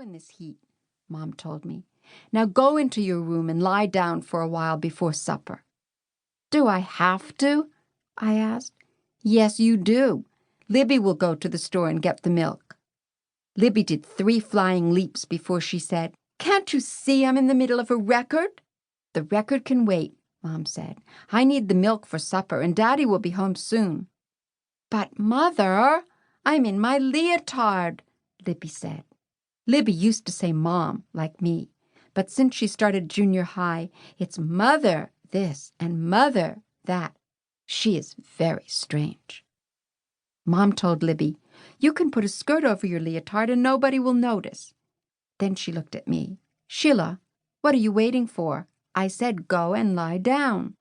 in this heat, Mom told me. Now go into your room and lie down for a while before supper. Do I have to? I asked. Yes, you do. Libby will go to the store and get the milk. Libby did 3 flying leaps before she said, Can't you see I'm in the middle of a record? The record can wait, Mom said. I need the milk for supper, and Daddy will be home soon. But, Mother, I'm in my leotard, Libby said. Libby used to say Mom, like me, but since she started junior high, it's Mother this and Mother that. She is very strange. Mom told Libby, You can put a skirt over your leotard and nobody will notice. Then she looked at me. Sheila, what are you waiting for? I said go and lie down.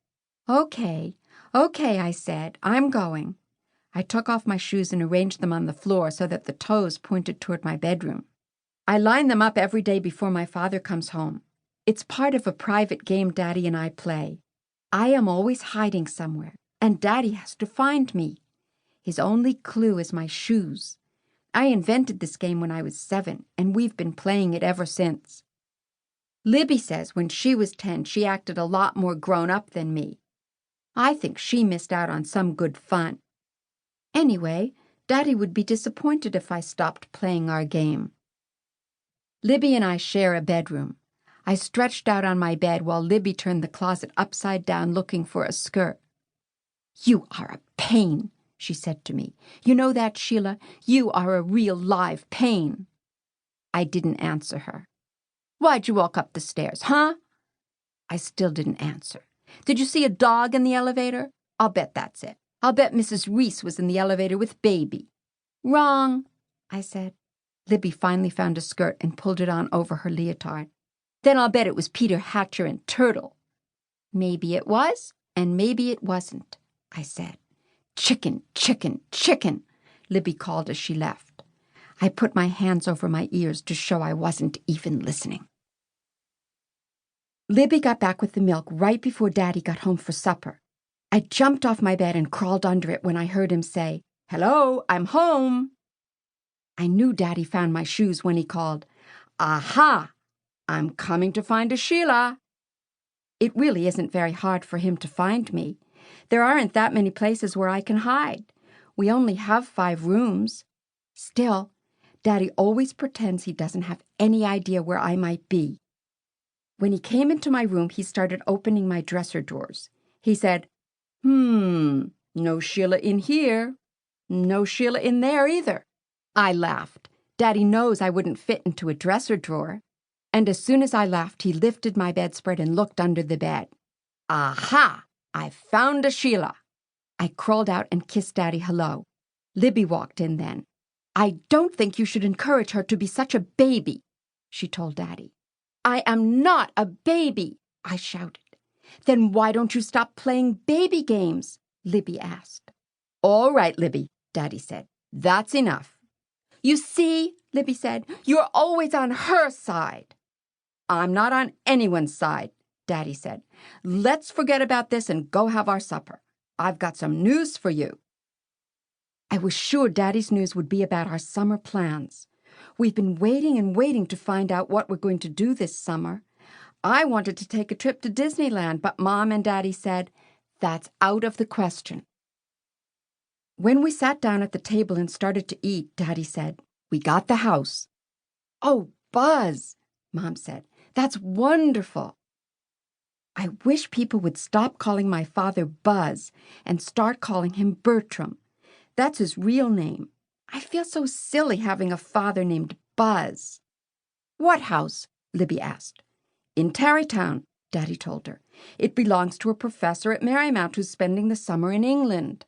Okay, I said. I'm going. I took off my shoes and arranged them on the floor so that the toes pointed toward my bedroom. I line them up every day before my father comes home. It's part of a private game Daddy and I play. I am always hiding somewhere, and Daddy has to find me. His only clue is my shoes. I invented this game when I was 7, and we've been playing it ever since. Libby says when she was 10, she acted a lot more grown up than me. I think she missed out on some good fun. Anyway, Daddy would be disappointed if I stopped playing our game. Libby and I share a bedroom. I stretched out on my bed while Libby turned the closet upside down looking for a skirt. You are a pain, she said to me. You know that, Sheila? You are a real live pain. I didn't answer her. Why'd you walk up the stairs, huh? I still didn't answer. Did you see a dog in the elevator? I'll bet that's it. I'll bet Mrs. Reese was in the elevator with Baby. Wrong, I said. Libby finally found a skirt and pulled it on over her leotard. Then I'll bet it was Peter Hatcher and Turtle. Maybe it was, and maybe it wasn't, I said. Chicken, chicken, chicken, Libby called as she left. I put my hands over my ears to show I wasn't even listening. Libby got back with the milk right before Daddy got home for supper. I jumped off my bed and crawled under it when I heard him say, Hello, I'm home. I knew Daddy found my shoes when he called, Aha! I'm coming to find a Sheila. It really isn't very hard for him to find me. There aren't that many places where I can hide. We only have 5 rooms. Still, Daddy always pretends he doesn't have any idea where I might be. When he came into my room, he started opening my dresser drawers. He said, No Sheila in here. No Sheila in there either. I laughed. Daddy knows I wouldn't fit into a dresser drawer. And as soon as I laughed, he lifted my bedspread and looked under the bed. Aha! I found a Sheila. I crawled out and kissed Daddy hello. Libby walked in then. I don't think you should encourage her to be such a baby, she told Daddy. I am not a baby, I shouted. Then why don't you stop playing baby games? Libby asked. All right, Libby, Daddy said. That's enough. You see, Libby said, you're always on her side. I'm not on anyone's side, Daddy said. Let's forget about this and go have our supper. I've got some news for you. I was sure Daddy's news would be about our summer plans. We've been waiting and waiting to find out what we're going to do this summer. I wanted to take a trip to Disneyland, but Mom and Daddy said, that's out of the question. When we sat down at the table and started to eat, Daddy said, we got the house. Oh, Buzz, Mom said, that's wonderful. I wish people would stop calling my father Buzz and start calling him Bertram. That's his real name. I feel so silly having a father named Buzz. What house? Libby asked. In Tarrytown, Daddy told her. It belongs to a professor at Marymount who's spending the summer in England.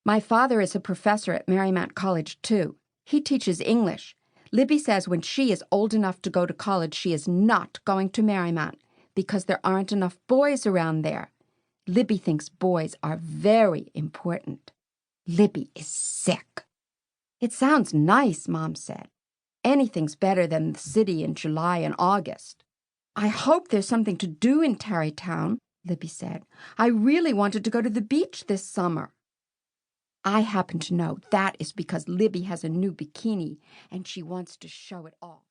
My father is a professor at Marymount College, too. He teaches English. Libby says when she is old enough to go to college, she is not going to Marymount because there aren't enough boys around there. Libby thinks boys are very important. Libby is sick. It sounds nice, Mom said. Anything's better than the city in July and August. I hope there's something to do in Tarrytown, Libby said. I really wanted to go to the beach this summer. I happen to know that is because Libby has a new bikini and she wants to show it off.